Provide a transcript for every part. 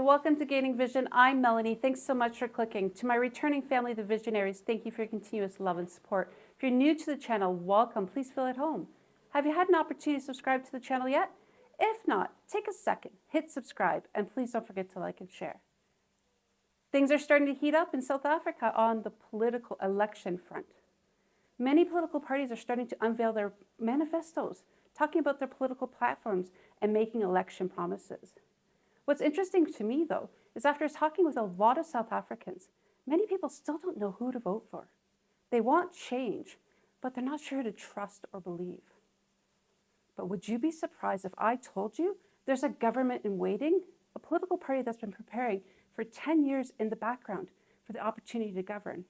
welcome to Gaining Vision. I'm Melanie. Thanks so much for clicking. To my returning family, the Visionaries, thank you for your continuous love and support. If you're new to the channel, welcome. Please feel at home. Have you had an opportunity to subscribe to the channel yet? If not, take a second, hit subscribe, and please don't forget to like and share. Things are starting to heat up in South Africa on the political election front. Many political parties are starting to unveil their manifestos, talking about their political platforms and making election promises. What's interesting to me, though, is after talking with a lot of South Africans, many people still don't know who to vote for. They want change, but they're not sure who to trust or believe. But would you be surprised if I told you there's a government in waiting, a political party that's been preparing for 10 years in the background for the opportunity to govern?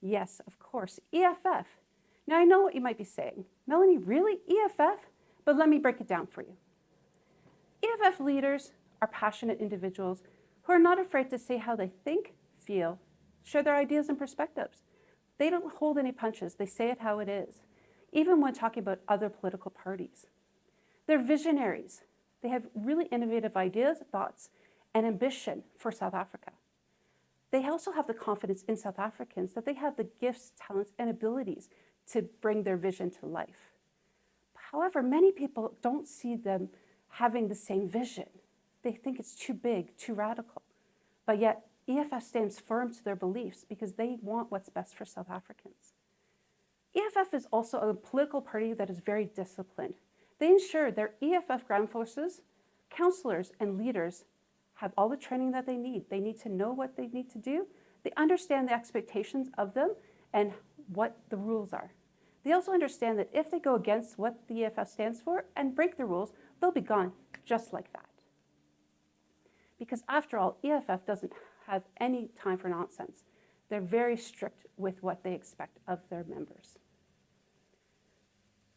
Yes, of course, EFF. Now I know what you might be saying. Melanie, really? EFF? But let me break it down for you. EFF leaders are passionate individuals who are not afraid to say how they think, feel, share their ideas and perspectives. They don't hold any punches. They say it how it is, even when talking about other political parties. They're visionaries. They have really innovative ideas, thoughts, and ambition for South Africa. They also have the confidence in South Africans that they have the gifts, talents, and abilities to bring their vision to life. However, many people don't see them having the same vision. They think it's too big, too radical. But yet, EFF stands firm to their beliefs because they want what's best for South Africans. EFF is also a political party that is very disciplined. They ensure their EFF ground forces, counselors, and leaders have all the training that they need. They need to know what they need to do. They understand the expectations of them and what the rules are. They also understand that if they go against what the EFF stands for and break the rules, they'll be gone just like that. Because after all, EFF doesn't have any time for nonsense. They're very strict with what they expect of their members.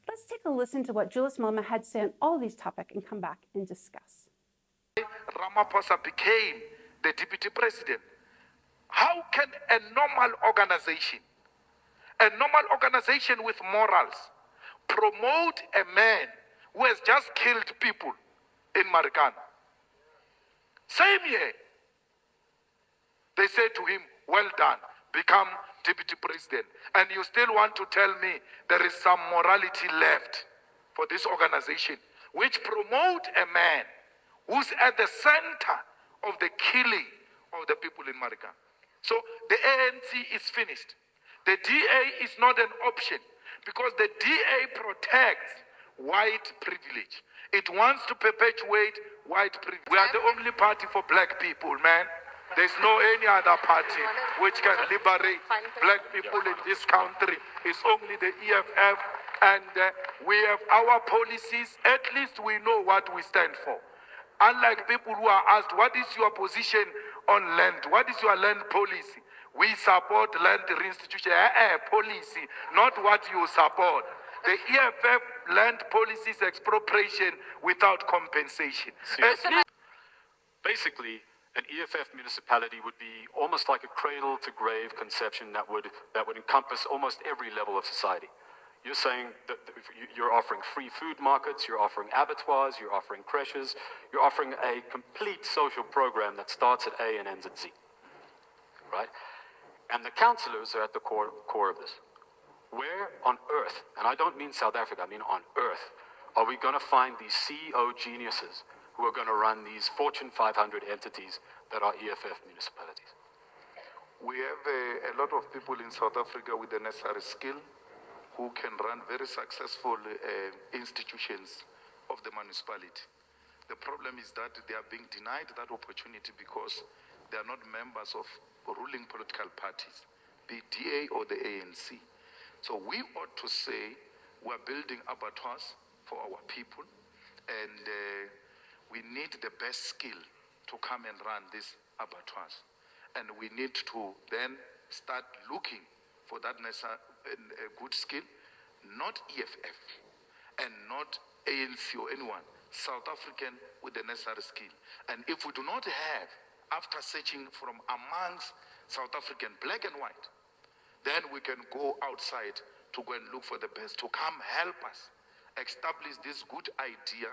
Let's take a listen to what Julius Malema had to say on all of these topics and come back and discuss. Ramaphosa became the deputy president. How can a normal organization with morals, promote a man who has just killed people in Marikana? Same year, they said to him, well done, become deputy president. And you still want to tell me there is some morality left for this organization, which promote a man who's at the center of the killing of the people in Marikana. So the ANC is finished. The DA is not an option because the DA protects white privilege. It wants to perpetuate white privilege. We are the only party for black people, man. There's no any other party which can liberate black people in this country. It's only the EFF, and we have our policies. At least we know what we stand for. Unlike people who are asked, what is your position on land? What is your land policy? We support land restitution policy, not what you support. The EFF land policy is expropriation without compensation. Basically, an EFF municipality would be almost like a cradle-to-grave conception that would encompass almost every level of society. You're saying that you're offering free food markets, you're offering abattoirs, you're offering creches, you're offering a complete social program that starts at A and ends at Z, right? And the councillors are at the core of this. Where on earth, and I don't mean South Africa, I mean on earth, are we going to find these CEO geniuses who are going to run these Fortune 500 entities that are EFF municipalities? We have a lot of people in South Africa with the necessary skill who can run very successful institutions of the municipality. The problem is that they are being denied that opportunity because they are not members of ruling political parties, be it DA or the ANC. So we ought to say we are building abattoirs for our people, and we need the best skill to come and run these abattoirs. And we need to then start looking for that good skill, not EFF and not ANC or anyone, South African with the necessary skill. And if we do not have, after searching from amongst South African, black and white, then we can go outside to go and look for the best, to come help us establish this good idea,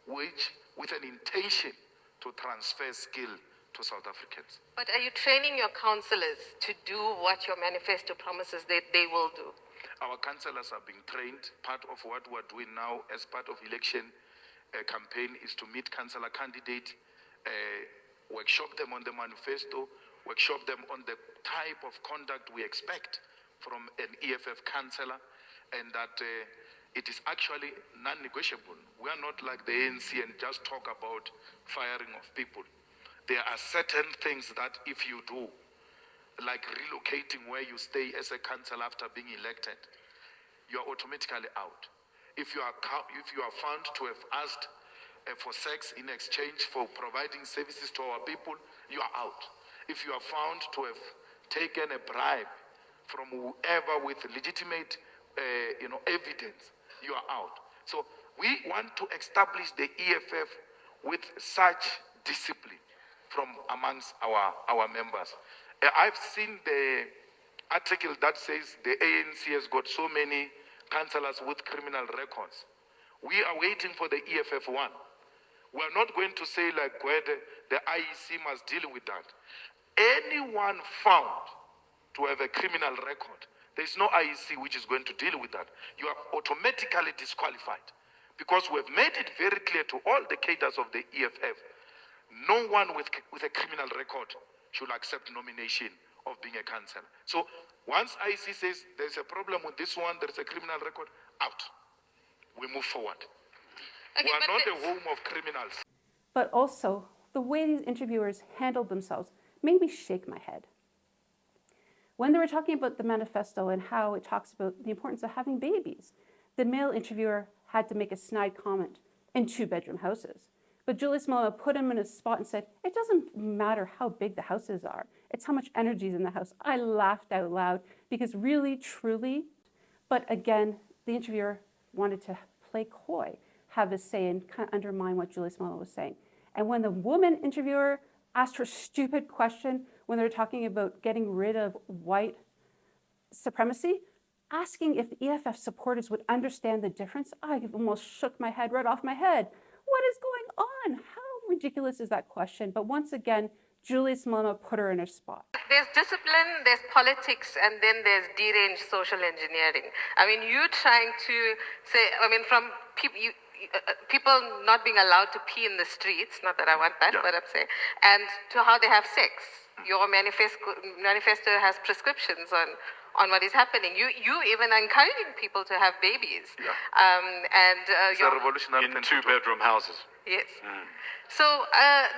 which with an intention to transfer skill to South Africans. But are you training your councillors to do what your manifesto promises that they will do? Our councillors are being trained. Part of what we're doing now as part of election campaign is to meet councillor candidates, workshop them on the manifesto, workshop them on the type of conduct we expect from an EFF councillor, and that it is actually non-negotiable. We are not like the ANC and just talk about firing of people. There are certain things that if you do, like relocating where you stay as a councillor after being elected, you are automatically out. If you are found to have asked for sex in exchange for providing services to our people, you are out. If you are found to have taken a bribe from whoever with legitimate evidence, you are out. So we want to establish the EFF with such discipline from amongst our members. I've seen the article that says the ANC has got so many councillors with criminal records. We are waiting for the EFF one. We are not going to say like where the IEC must deal with that. Anyone found to have a criminal record, there is no IEC which is going to deal with that. You are automatically disqualified, because we have made it very clear to all the cadres of the EFF, no one with a criminal record should accept nomination of being a councillor. So once IEC says there's a problem with this one, there's a criminal record, out. We move forward. Okay, we are not the home of criminals. But also, the way these interviewers handled themselves made me shake my head. When they were talking about the manifesto and how it talks about the importance of having babies, the male interviewer had to make a snide comment, in 2-bedroom houses. But Julius Malema put him in a spot and said, it doesn't matter how big the houses are, it's how much energy is in the house. I laughed out loud because really, truly, but again, the interviewer wanted to play coy, have his say and kind of undermine what Julius Malema was saying. And when the woman interviewer asked her stupid question when they were talking about getting rid of white supremacy, asking if the EFF supporters would understand the difference, I almost shook my head right off my head. What is going on? How ridiculous is that question? But once again, Julius Malema put her in her spot. There's discipline, there's politics, and then there's deranged social engineering. I mean, you trying to say, I mean, from people, people not being allowed to pee in the streets, not that I want that, but I'm saying, and to how they have sex. Your manifesto has prescriptions on what is happening. You even are encouraging people to have babies. It's a revolutionary in 2-bedroom houses. Yes. So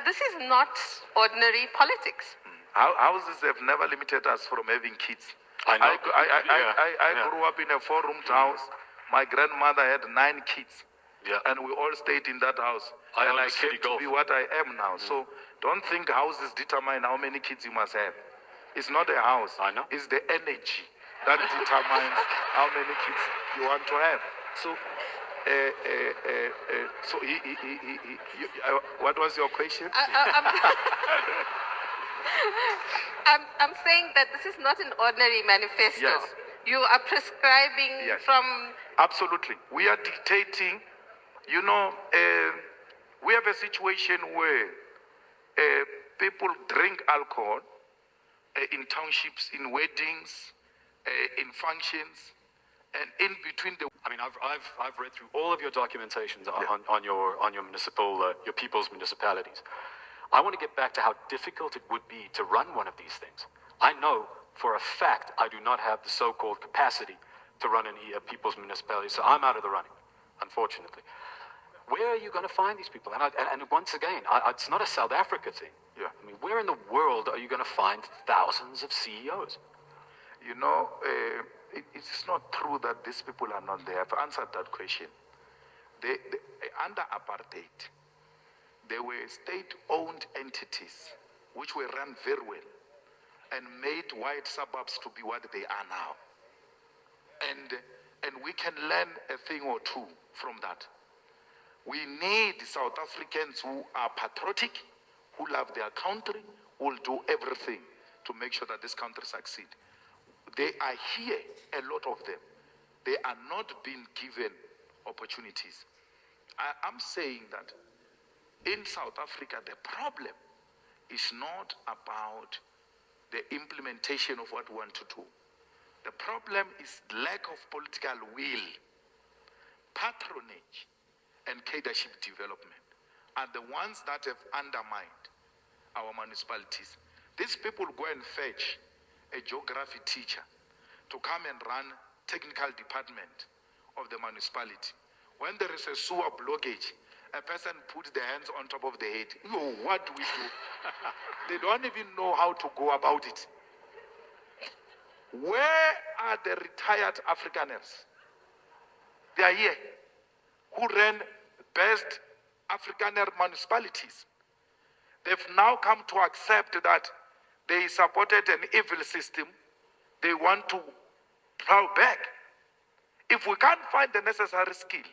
this is not ordinary politics. Houses have never limited us from having kids. I know. I grew up in a 4-roomed house. My grandmother had 9 kids. Yeah. And we all stayed in that house. I and own I a city came to golf. be what I am now. So don't think houses determine how many kids you must have. It's not a house. I know. It's the energy that determines how many kids you want to have. So, what was your question? I'm saying that this is not an ordinary manifesto. Yes. You are prescribing Yes. from... Absolutely. We are dictating, we have a situation where people drink alcohol in townships, in weddings, in functions, and in between the... I mean, I've read through all of your documentations on your municipal, your people's municipalities. I want to get back to how difficult it would be to run one of these things. I know for a fact I do not have the so-called capacity to run a people's municipality, so I'm out of the running, unfortunately. Where are you going to find these people? And once again, it's not a South Africa thing. Yeah. I mean, where in the world are you going to find thousands of CEOs? It's not true that these people are not there. I've answered that question. Under apartheid, there were state-owned entities which were run very well and made white suburbs to be what they are now. And we can learn a thing or two from that. We need South Africans who are patriotic, who love their country, who will do everything to make sure that this country succeeds. They are here, a lot of them. They are not being given opportunities. I'm saying that In South Africa, the problem is not about the implementation of what we want to do. The problem is lack of political will, patronage, and cadreship development are the ones that have undermined our municipalities. These people go and fetch a geography teacher to come and run technical department of the municipality. When there is a sewer blockage, a person puts their hands on top of the head. No, what do we do? They don't even know how to go about it. Where are the retired Afrikaners? They are here, who ran best Afrikaner municipalities. They've now come to accept that they supported an evil system. They want to plow back. If we can't find the necessary skill,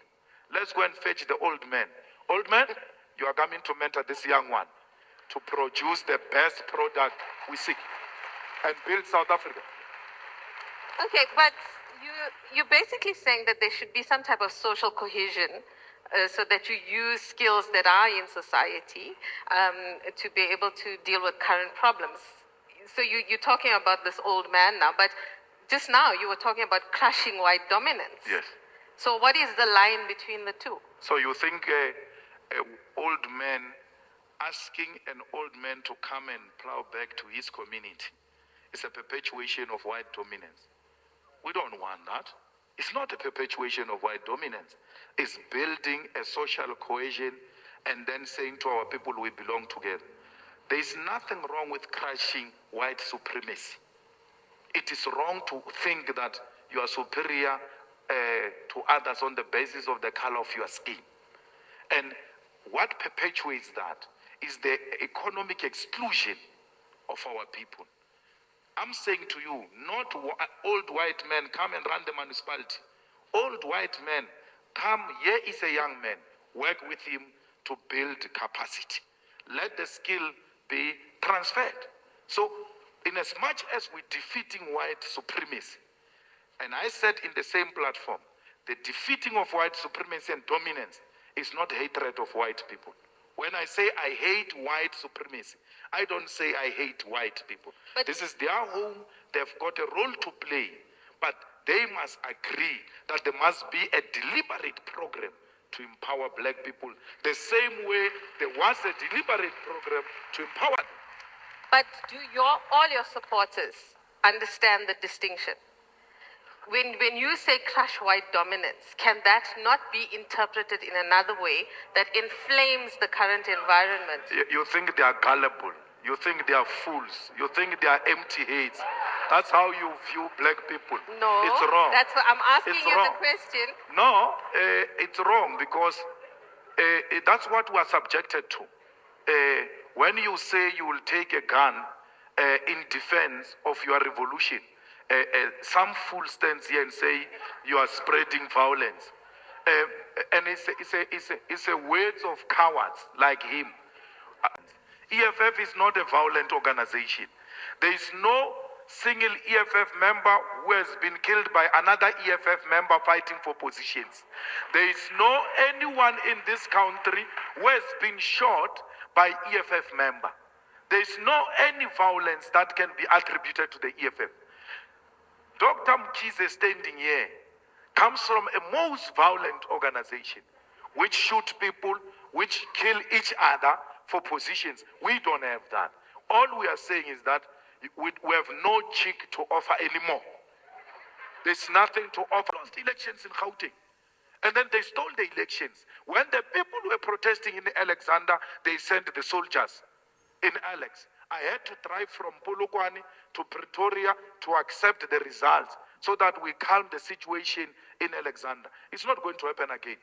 let's go and fetch the old man. Old man, you are coming to mentor this young one to produce the best product we seek and build South Africa. Okay, but you're basically saying that there should be some type of social cohesion so that you use skills that are in society to be able to deal with current problems. So you're talking about this old man now, but just now you were talking about crushing white dominance. Yes. So what is the line between the two? So you think an old man asking an old man to come and plow back to his community is a perpetuation of white dominance? We don't want that. It's not a perpetuation of white dominance. It's building a social cohesion and then saying to our people, we belong together. There is nothing wrong with crushing white supremacy. It is wrong to think that you are superior to others on the basis of the color of your skin. And what perpetuates that is the economic exclusion of our people. I'm saying to you, not old white men come and run the municipality. Old white men come, here is a young man, work with him to build capacity. Let the skill be transferred. So, in as much as we're defeating white supremacy, and I said in the same platform, the defeating of white supremacy and dominance is not hatred of white people. When I say I hate white supremacy, I don't say I hate white people. But this is their home, they've got a role to play, but they must agree that there must be a deliberate program to empower black people, the same way there was a deliberate program to empower them. But do all your supporters understand the distinction? When you say crush white dominance, can that not be interpreted in another way that inflames the current environment? You think they are gullible. You think they are fools. You think they are empty heads. That's how you view black people. No, it's wrong. That's what I'm asking it's you wrong. the question. No, it's wrong because that's what we are subjected to. When you say you will take a gun in defense of your revolution, some fool stands here and say you are spreading violence, and it's a words of cowards like him. EFF is not a violent organization. There is no single EFF member who has been killed by another EFF member fighting for positions. There is no anyone in this country who has been shot by EFF member. There is no any violence that can be attributed to the EFF. Dr. Mkhize standing here comes from a most violent organization which shoot people, which kill each other for positions. We don't have that. All we are saying is that we have no cheek to offer anymore. There's nothing to offer. Lost elections in Gauteng. And then they stole the elections. When the people were protesting in Alexander, they sent the soldiers in Alex. I had to drive from Polokwane to Pretoria to accept the results so that we calm the situation in Alexander. It's not going to happen again.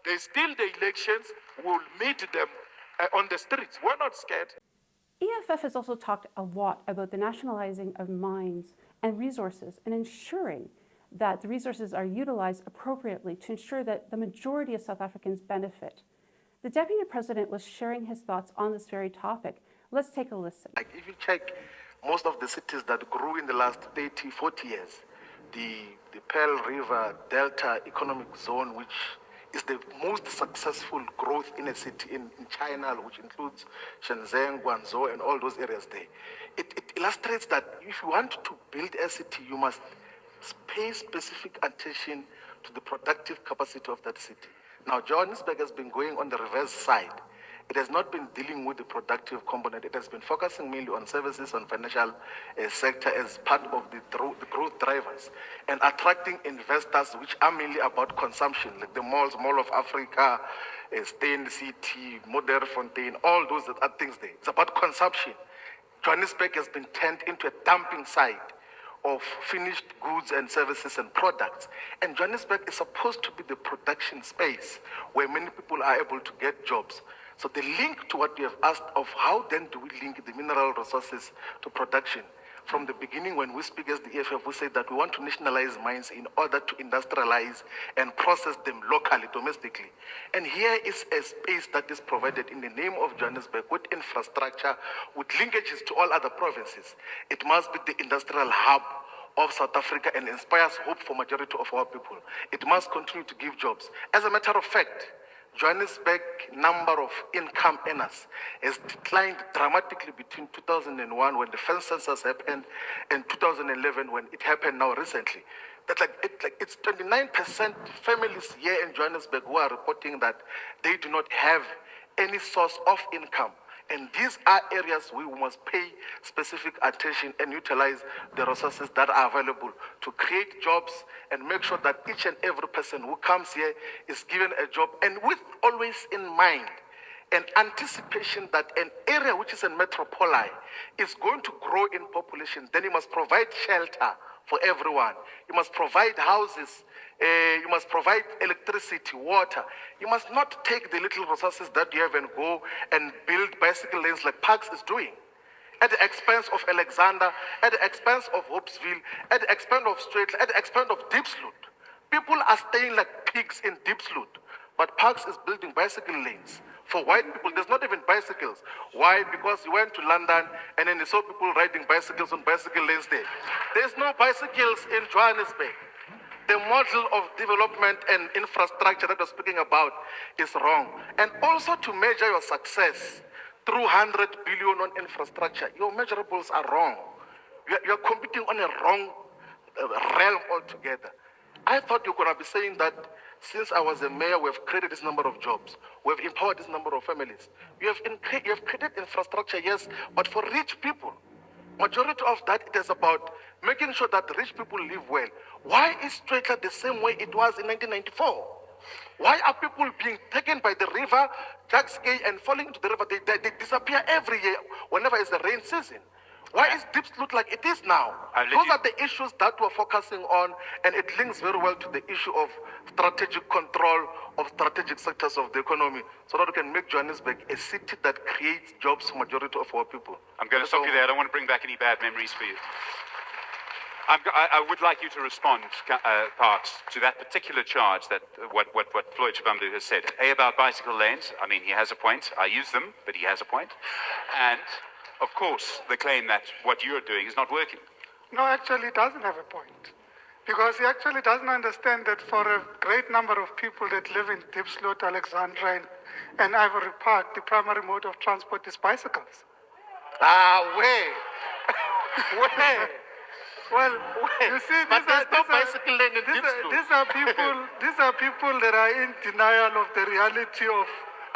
They steal the elections, we'll meet them on the streets. We're not scared. EFF has also talked a lot about the nationalizing of mines and resources and ensuring that the resources are utilized appropriately to ensure that the majority of South Africans benefit. The Deputy President was sharing his thoughts on this very topic. Let's take a listen. Like if you check most of the cities that grew in the last 30, 40 years, the Pearl River Delta Economic Zone, which is the most successful growth in a city in China, which includes Shenzhen, Guangzhou, and all those areas there. It illustrates that if you want to build a city, you must pay specific attention to the productive capacity of that city. Now, Johannesburg has been going on the reverse side. It has not been dealing with the productive component. It has been focusing mainly on services, on financial sector as part of the growth drivers, and attracting investors which are mainly about consumption, like the malls, Mall of Africa, Stain City, Modern Fontaine, all those are things there. It's about consumption. Johannesburg has been turned into a dumping site of finished goods and services and products. And Johannesburg is supposed to be the production space where many people are able to get jobs. So the link to what you have asked of how then do we link the mineral resources to production? From the beginning, when we speak as the EFF, we say that we want to nationalize mines in order to industrialize and process them locally, domestically. And here is a space that is provided in the name of Johannesburg with infrastructure, with linkages to all other provinces. It must be the industrial hub of South Africa and inspires hope for majority of our people. It must continue to give jobs. As a matter of fact, Johannesburg number of income earners has declined dramatically between 2001 when the first census happened and 2011 when it happened now recently. That's it's 29% families here in Johannesburg who are reporting that they do not have any source of income. And these are areas we must pay specific attention and utilize the resources that are available to create jobs and make sure that each and every person who comes here is given a job, and with always in mind an anticipation that an area which is a metropoli is going to grow in population. Then you must provide shelter for everyone. You must provide houses. You must provide electricity, water. You must not take the little resources that you have and go and build bicycle lanes like Parks is doing, at the expense of Alexander, at the expense of Hopesville, at the expense of Straight, at the expense of Diepsloot. People are staying like pigs in Diepsloot, but Parks is building bicycle lanes. For white people, there's not even bicycles. Why? Because you went to London and then you saw people riding bicycles on bicycle lanes there. There's no bicycles in Johannesburg. The model of development and infrastructure that we're speaking about is wrong. And also to measure your success through 100 billion on infrastructure, your measurables are wrong. You're competing on a wrong realm altogether. I thought you were going to be saying that since I was a mayor, we have created this number of jobs. We have empowered this number of families. You have created infrastructure, yes, but for rich people. Majority of that, it is about making sure that rich people live well. Why is Stratler the same way it was in 1994? Why are people being taken by the river, Jackskey, and falling into the river? They disappear every year whenever it's the rain season. Why is Diepsloot like it is now? Those are the issues that we're focusing on, and it links very well to the issue of strategic control of strategic sectors of the economy, so that we can make Johannesburg a city that creates jobs for majority of our people. I'm going to stop you there. I don't want to bring back any bad memories for you. I would like you to respond, Parks, to that particular charge that what Floyd Chibamdu has said. About bicycle lanes, I mean, he has a point. I use them, but he has a point. And, of course, the claim that what you're doing is not working. No, actually, he doesn't have a point. Because he actually doesn't understand that for a great number of people that live in Diepsloot, Alexandra, and Ivory Park, the primary mode of transport is bicycles. Where? Well, you see, these are people that are in denial of the reality of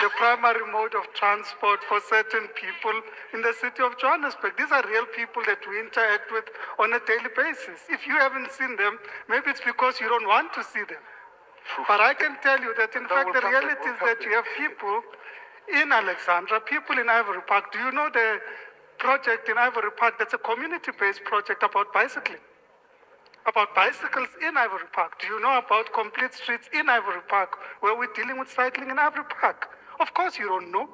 the primary mode of transport for certain people in the city of Johannesburg. These are real people that we interact with on a daily basis. If you haven't seen them, maybe it's because you don't want to see them. But I can tell you that, in fact, the reality is that you have people in Alexandra, people in Ivory Park. Do you know the project in Ivory Park that's a community-based project about bicycling? About bicycles in Ivory Park. Do you know about complete streets in Ivory Park where we're dealing with cycling in Ivory Park? Of course you don't know.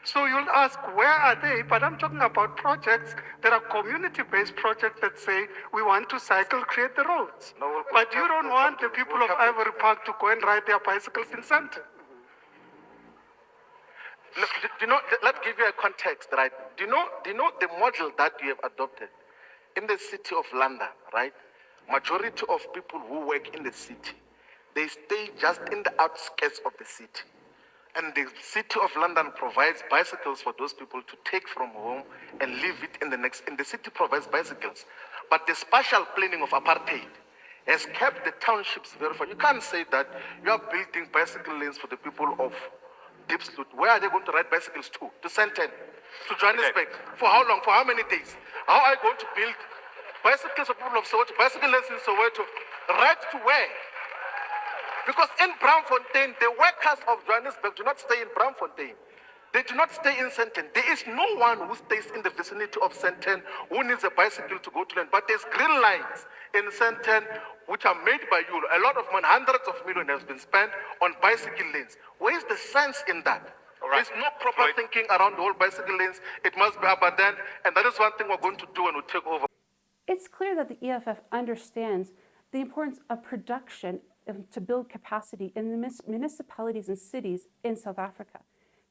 So you'll ask, where are they? But I'm talking about projects that are community-based projects that say, we want to cycle, create the roads. But you don't want the people of Ivory Park to go and ride their bicycles in Sandton. Look, let's give you a context, right? Do you know the model that you have adopted in the city of London, right? Majority of people who work in the city, They stay just in the outskirts of the city. And the city of London provides bicycles for those people to take from home and leave it in the next. And the city provides bicycles. But the spatial planning of apartheid has kept the townships very far. You can't say that you are building bicycle lanes for the people of Diepsloot. Where are they going to ride bicycles to? To Sandton? To Johannesburg? For how long? For how many days? How are you going to build bicycles for people of Soweto? Bicycle lanes in Soweto? Right to where? Because in Braamfontein, the workers of Johannesburg do not stay in Braamfontein. They do not stay in Sandton. There is no one who stays in the vicinity of Sandton who needs a bicycle to go to land. But there's green lines in Sandton which are made by you. A lot of money, hundreds of millions has been spent on bicycle lanes. Where is the sense in that? All right. There's no proper thinking around the whole bicycle lanes. It must be abandoned. And that is one thing we're going to do when we take over. It's clear that the EFF understands the importance of production to build capacity in the municipalities and cities in South Africa,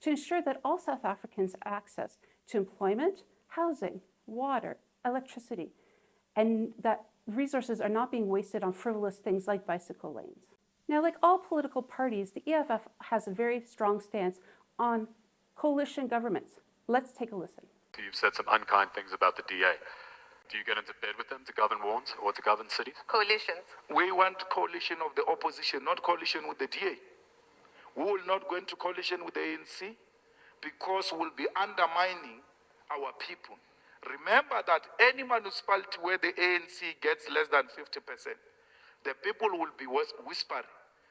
to ensure that all South Africans have access to employment, housing, water, electricity, and that resources are not being wasted on frivolous things like bicycle lanes. Now, like all political parties, the EFF has a very strong stance on coalition governments. Let's take a listen. You've said some unkind things about the DA. Do you get into bed with them to govern wards or to govern cities? Coalitions. We want coalition of the opposition, not coalition with the DA. We will not go into coalition with the ANC because we'll be undermining our people. Remember that any municipality where the ANC gets less than 50%, the people will be whispering,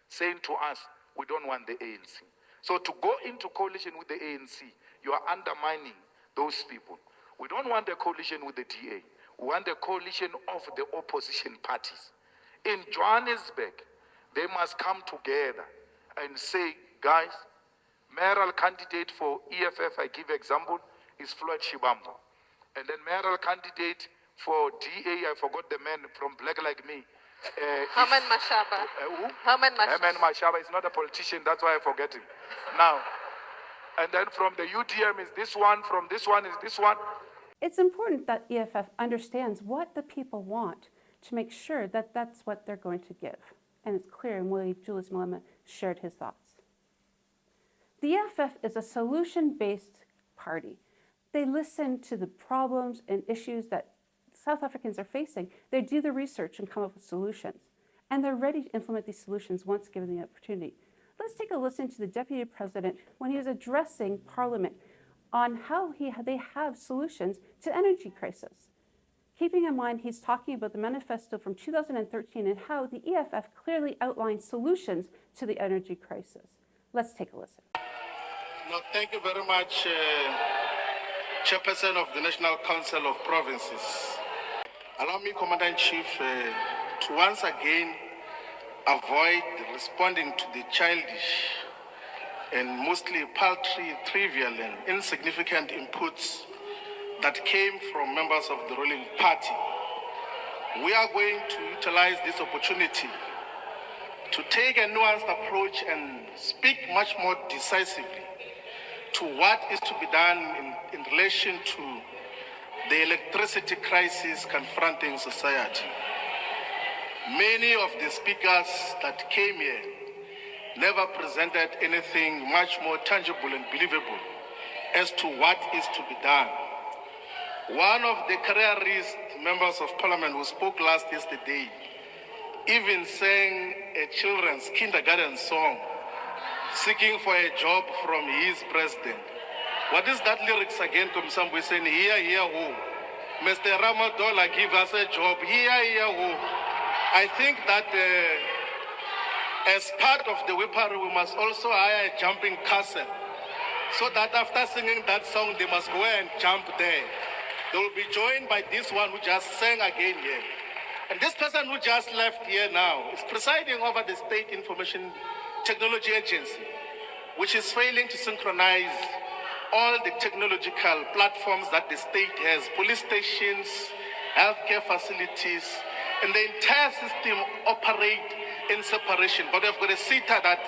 saying to us, we don't want the ANC. So to go into coalition with the ANC, you are undermining those people. We don't want a coalition with the DA. We want a coalition of the opposition parties. In Johannesburg, they must come together and say, guys, mayoral candidate for EFF, I give example, is Floyd Shibambo. And then mayoral candidate for DA, I forgot the man from Black Like Me. Herman Mashaba. Who? Herman Mashaba. Herman Mashaba is not a politician, that's why I forget him. Now, and then from the UDM is this one, from this one is this one. It's important that EFF understands what the people want to make sure that that's what they're going to give. And it's clear, and Julius Malema shared his thoughts. The EFF is a solution-based party. They listen to the problems and issues that South Africans are facing. They do the research and come up with solutions. And they're ready to implement these solutions once given the opportunity. Let's take a listen to the Deputy President when he was addressing Parliament on how they have solutions to the energy crisis. Keeping in mind he's talking about the manifesto from 2013 and how the EFF clearly outlines solutions to the energy crisis. Let's take a listen. No, thank you very much, Chairperson of the National Council of Provinces. Allow me, Commander-in-Chief, to once again avoid responding to the childish and mostly paltry, trivial and insignificant inputs that came from members of the ruling party. We are going to utilize this opportunity to take a nuanced approach and speak much more decisively to what is to be done in relation to the electricity crisis confronting society. Many of the speakers that came here never presented anything much more tangible and believable as to what is to be done. One of the careerist members of parliament who spoke last yesterday even sang a children's kindergarten song, seeking for a job from his president. What is that lyrics again, Kumsambu, saying, here, who? Mr. Ramadola, give us a job, here, who? I think that as part of the weaponry, we must also hire a jumping castle, so that after singing that song, they must go and jump there. They will be joined by this one who just sang again here. And this person who just left here now is presiding over the State Information Technology Agency, which is failing to synchronize all the technological platforms that the state has, police stations, healthcare facilities, and the entire system operate in separation. But we've got a SITA that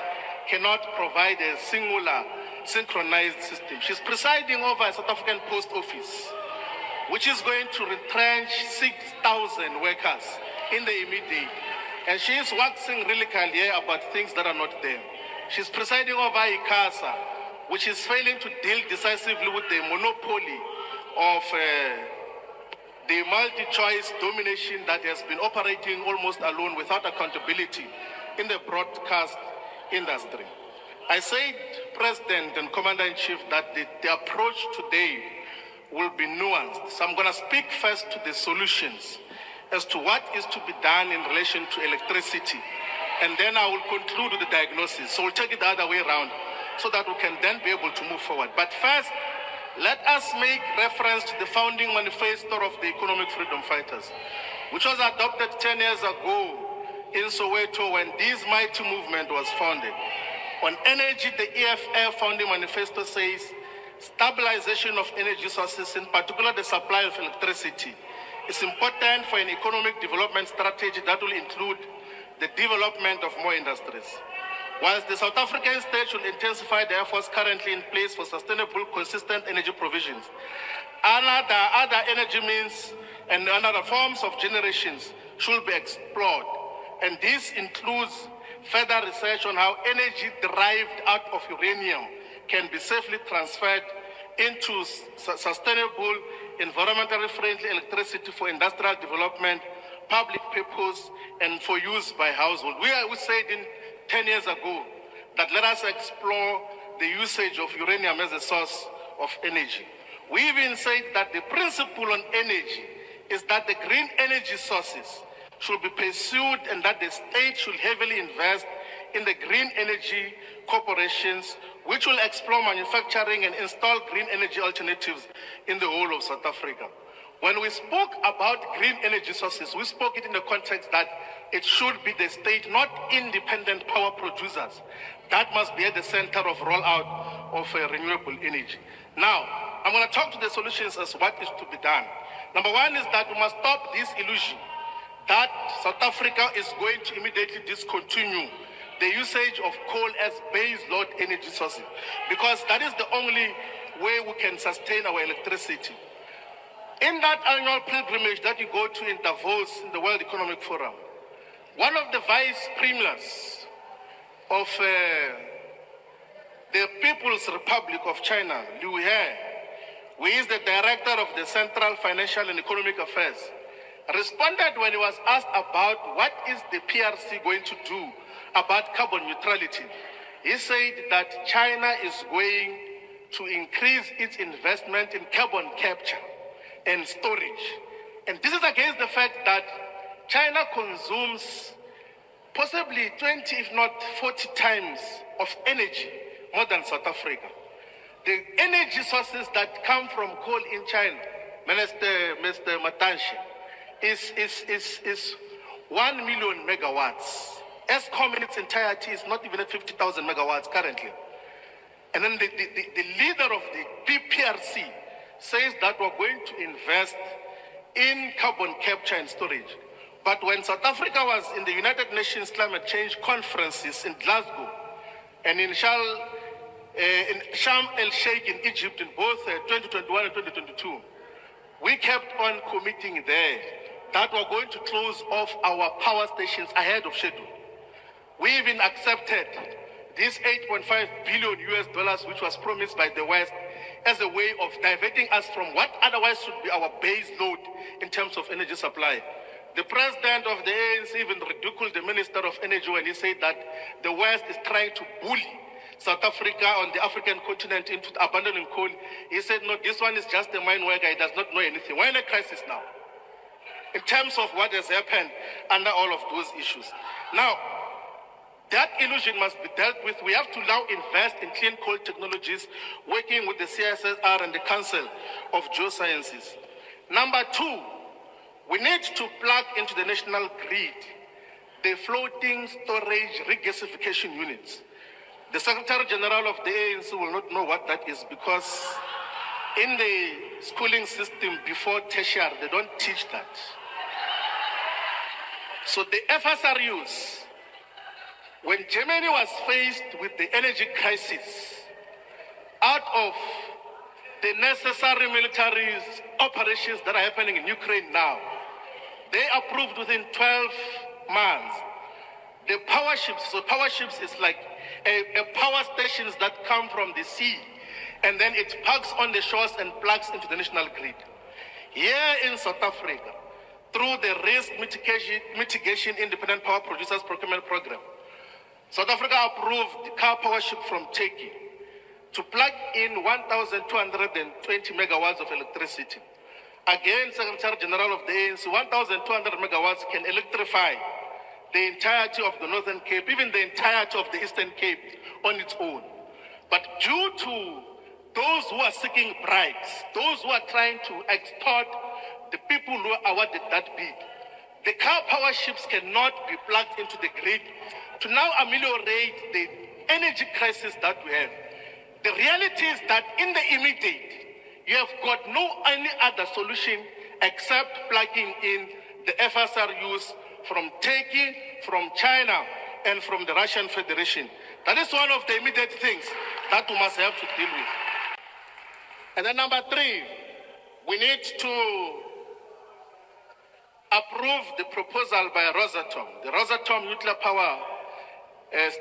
cannot provide a singular synchronized system. She's presiding over a South African post office, which is going to retrench 6,000 workers in the immediate. And she is waxing lyrical here about things that are not there. She's presiding over ICASA, which is failing to deal decisively with the monopoly of the multi-choice domination that has been operating almost alone without accountability in the broadcast industry. I said, President and Commander-in-Chief, that the approach today will be nuanced. So I'm going to speak first to the solutions as to what is to be done in relation to electricity. And then I will conclude with the diagnosis. So we'll take it the other way around so that we can then be able to move forward. But first, let us make reference to the founding manifesto of the Economic Freedom Fighters, which was adopted 10 years ago in Soweto when this mighty movement was founded. On energy, the EFF founding manifesto says stabilization of energy sources, in particular the supply of electricity, is important for an economic development strategy that will include the development of more industries. Whilst the South African state should intensify the efforts currently in place for sustainable, consistent energy provisions, other energy means and other forms of generations should be explored. And this includes further research on how energy derived out of uranium can be safely transferred into sustainable, environmentally friendly electricity for industrial development, public purpose, and for use by households. We said 10 years ago that let us explore the usage of uranium as a source of energy. We even said that the principle on energy is that the green energy sources should be pursued and that the state should heavily invest in the green energy corporations, which will explore manufacturing and install green energy alternatives in the whole of South Africa. When we spoke about green energy sources, we spoke it in the context that it should be the state, not independent power producers, that must be at the center of rollout of renewable energy. Now, I'm going to talk to the solutions as what is to be done. Number one is that we must stop this illusion that South Africa is going to immediately discontinue the usage of coal as base load energy sources, because that is the only way we can sustain our electricity. In that annual pilgrimage that you go to in Davos in the World Economic Forum, one of the vice premiers of the People's Republic of China, Liu He, who is the director of the Central Financial and Economic Affairs, responded when he was asked about what is the PRC going to do about carbon neutrality. He said that China is going to increase its investment in carbon capture and storage. And this is against the fact that China consumes possibly 20, if not 40 times of energy more than South Africa. The energy sources that come from coal in China, Mr. Matanshi, is 1 million megawatts. Eskom in its entirety is not even at 50,000 megawatts currently. And then the leader of the PRC says that we're going to invest in carbon capture and storage. But when South Africa was in the United Nations Climate Change conferences in Glasgow and in Sharm el-Sheikh in Egypt in both 2021 and 2022, we kept on committing there that we're going to close off our power stations ahead of schedule. We even accepted this $8.5 billion which was promised by the West as a way of diverting us from what otherwise should be our base load in terms of energy supply. The president of the ANC even ridiculed the Minister of Energy when he said that the West is trying to bully South Africa on the African continent into abandoning coal. He said, no, this one is just a mine worker. He does not know anything. We're in a crisis now in terms of what has happened under all of those issues. Now, that illusion must be dealt with. We have to now invest in clean coal technologies, working with the CSSR and the Council of Geosciences. Number two, we need to plug into the national grid the floating storage regasification units. The Secretary General of the ANC will not know what that is because in the schooling system before tertiary, they don't teach that. So the FSRUs, when Germany was faced with the energy crisis, out of the necessary military operations that are happening in Ukraine now, they approved within 12 months The power ships, so power ships is like a power stations that come from the sea, and then it parks on the shores and plugs into the national grid. Here in South Africa, through the Risk Mitigation Independent Power Producers Procurement Program, South Africa approved the car power ship from Turkey to plug in 1,220 megawatts of electricity. Again, Secretary General of the ANC, 1,200 megawatts can electrify the entirety of the Northern Cape, even the entirety of the Eastern Cape on its own. But due to those who are seeking bribes, those who are trying to extort the people who awarded that bid, the car power ships cannot be plugged into the grid to now ameliorate the energy crisis that we have. The reality is that in the immediate, you have got no any other solution except plugging in the FSRUs from Turkey, from China, and from the Russian Federation. That is one of the immediate things that we must have to deal with. And then number three, we need to approve the proposal by Rosatom, the Rosatom nuclear power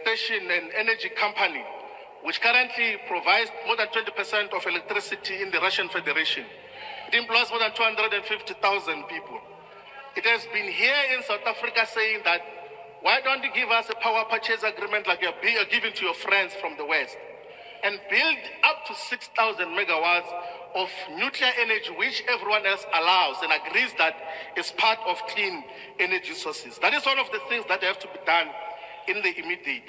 station and energy company, which currently provides more than 20% of electricity in the Russian Federation. It employs more than 250,000 people. It has been here in South Africa saying that, why don't you give us a power purchase agreement like you're giving to your friends from the West, and build up to 6,000 megawatts of nuclear energy, which everyone else allows and agrees that is part of clean energy sources. That is one of the things that have to be done in the immediate.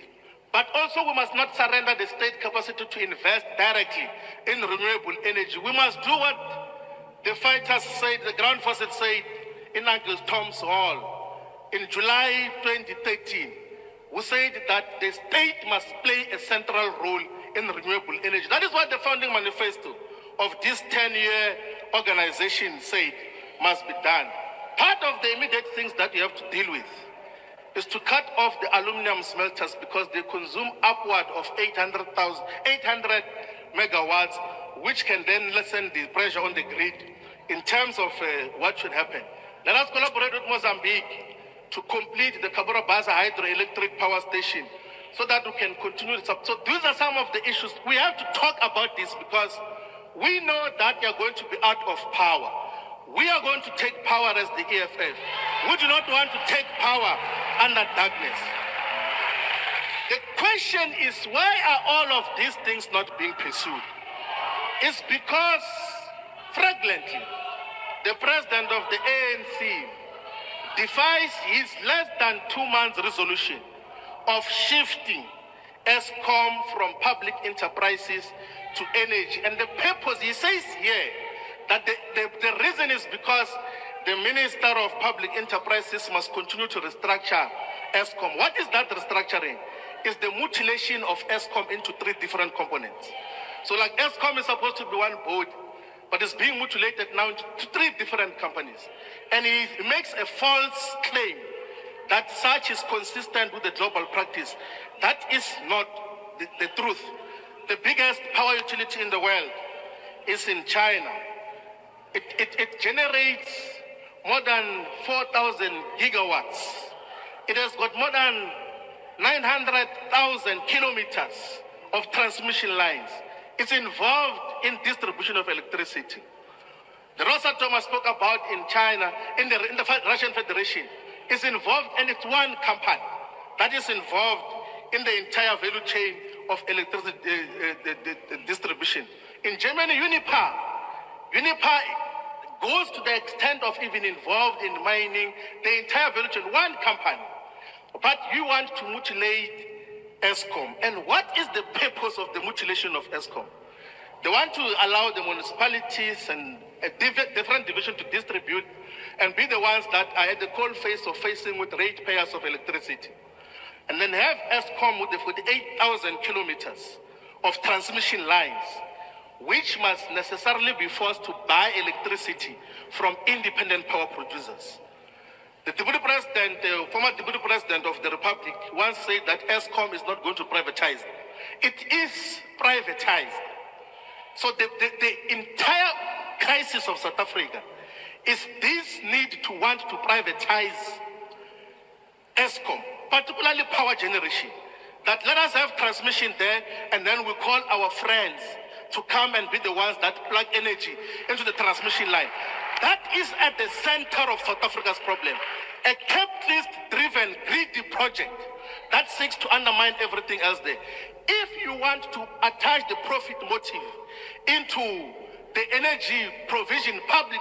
But also we must not surrender the state capacity to invest directly in renewable energy. We must do what the fighters said, the ground forces said in Uncle Tom's Hall in July 2013. We said that the state must play a central role in renewable energy. That is what the founding manifesto of this 10-year organization said must be done. Part of the immediate things that you have to deal with is to cut off the aluminum smelters because they consume upward of 800 megawatts, which can then lessen the pressure on the grid in terms of what should happen. Let us collaborate with Mozambique to complete the Cabora Bassa hydroelectric power station so that we can continue this up. So these are some of the issues. We have to talk about this because we know that you're going to be out of power. We are going to take power as the EFF. We do not want to take power under darkness. The question is, why are all of these things not being pursued? It's because, fragrantly, the president of the ANC defies his less than 2 months resolution of shifting ESCOM from public enterprises to energy. And the purpose, he says here, that the reason is because the Minister of Public Enterprises must continue to restructure ESCOM. What is that restructuring? It's the mutilation of ESCOM into 3 different components. So like ESCOM is supposed to be one board, but it's being mutilated now into 3 different companies. And he makes a false claim that such is consistent with the global practice. That is not the truth. The biggest power utility in the world is in China. It generates more than 4,000 gigawatts. It has got more than 900,000 kilometers of transmission lines. It's involved in distribution of electricity. The Rosatom I spoke about in China, in the Russian Federation, is involved, and it's one company that is involved in the entire value chain of electricity distribution. In Germany, Uniper goes to the extent of even involved in mining the entire value chain, one company. But you want to mutilate ESCOM. And what is the purpose of the mutilation of ESCOM? They want to allow the municipalities and a different division to distribute and be the ones that are at the cold face of facing with ratepayers of electricity. And then have ESCOM with the 48,000 kilometers of transmission lines, which must necessarily be forced to buy electricity from independent power producers. The deputy president, former deputy president of the Republic, once said that ESCOM is not going to privatize. It is privatized. So the entire crisis of South Africa is this need to want to privatize ESCOM. particularly power generation, that let us have transmission there, and then we call our friends to come and be the ones that plug energy into the transmission line. That is at the center of South Africa's problem. A capitalist-driven, greedy project that seeks to undermine everything else there. If you want to attach the profit motive into the energy provision, public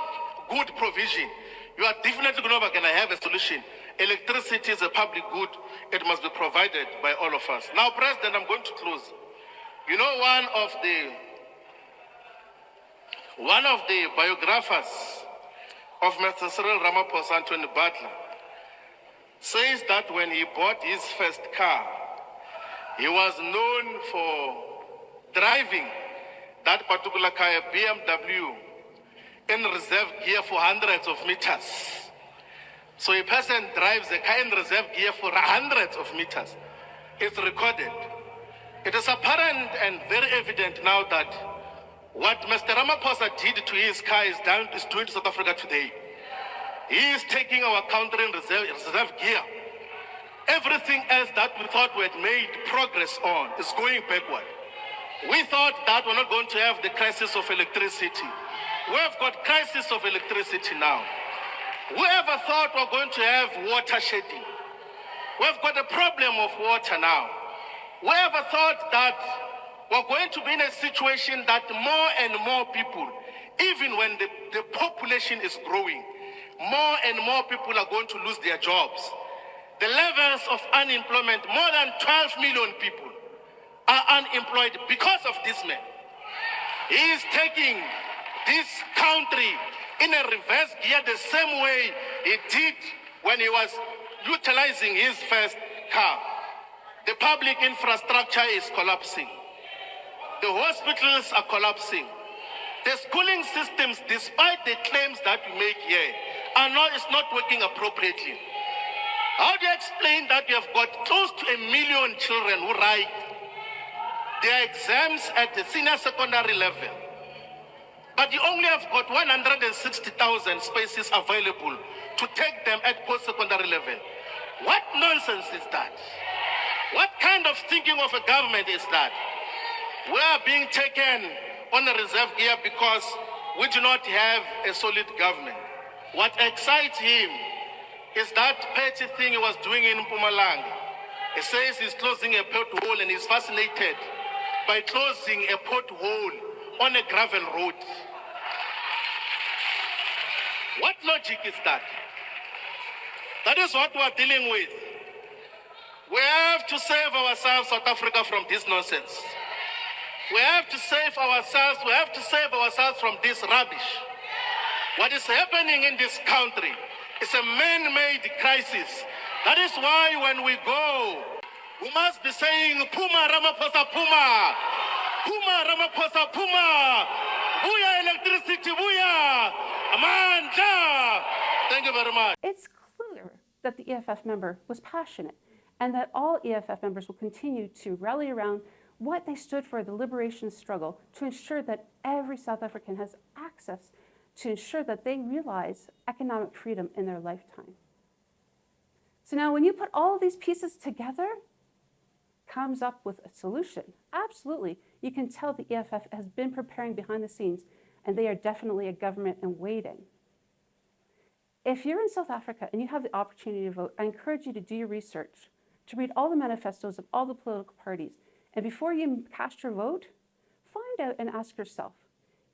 good provision, you are definitely going to have a solution. Electricity is a public good. It must be provided by all of us. Now, President, I'm going to close. You know, one of the biographers of Mr. Cyril Ramaphosa, Anthony Butler, says that when he bought his first car, he was known for driving that particular car, a BMW, in reserve gear for hundreds of meters. So a person drives a car in reserve gear for hundreds of meters. It's recorded. It is apparent and very evident now that what Mr. Ramaphosa did to his car is doing to South Africa today. He is taking our country in reserve gear. Everything else that we thought we had made progress on is going backward. We thought that we're not going to have the crisis of electricity. We have got crisis of electricity now. Whoever thought we're going to have water shedding? We've got a problem of water now. Whoever thought that we're going to be in a situation that more and more people, even when the population is growing, more and more people are going to lose their jobs. The levels of unemployment, more than 12 million people are unemployed because of this man. He is taking this country in a reverse gear the same way he did when he was utilizing his first car. The public infrastructure is collapsing. The hospitals are collapsing. The schooling systems, despite the claims that we make here, is not working appropriately. How do you explain that we have got close to 1 million children who write their exams at the senior secondary level, but you only have got 160,000 spaces available to take them at post-secondary level? What nonsense is that? What kind of thinking of a government is that? We are being taken on a reserve gear because we do not have a solid government. What excites him is that petty thing he was doing in Mpumalanga. He says he's closing a pothole and he's fascinated by closing a pothole on a gravel road. What logic is that? That is what we are dealing with. We have to save ourselves, South Africa, from this nonsense. We have to save ourselves. We have to save ourselves from this rubbish. What is happening in this country is a man-made crisis. That is why when we go, we must be saying, Puma Ramaphosa, Puma! Puma Ramaphosa, Puma! Booyah electricity, booyah! Amanda! Thank you very much. It's clear that the EFF member was passionate and that all EFF members will continue to rally around what they stood for, the liberation struggle, to ensure that every South African has access, to ensure that they realize economic freedom in their lifetime. So now when you put all of these pieces together, comes up with a solution. Absolutely. You can tell the EFF has been preparing behind the scenes, and they are definitely a government in waiting. If you're in South Africa and you have the opportunity to vote, I encourage you to do your research, to read all the manifestos of all the political parties. And before you cast your vote, find out and ask yourself,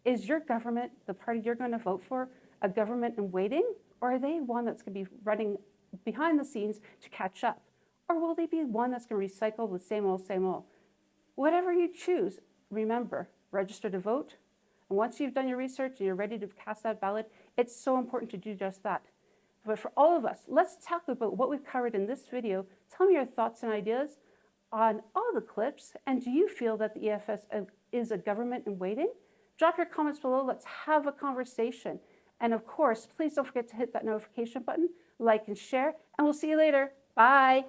is your government, the party you're going to vote for, a government in waiting? Or are they one that's going to be running behind the scenes to catch up? Or will they be one that's going to recycle the same old, same old? Whatever you choose, remember, register to vote. And once you've done your research and you're ready to cast that ballot, it's so important to do just that. But for all of us, let's talk about what we've covered in this video. Tell me your thoughts and ideas on all the clips. And do you feel that the EFF is a government in waiting? Drop your comments below. Let's have a conversation. And of course, please don't forget to hit that notification button, like and share, and we'll see you later. Bye.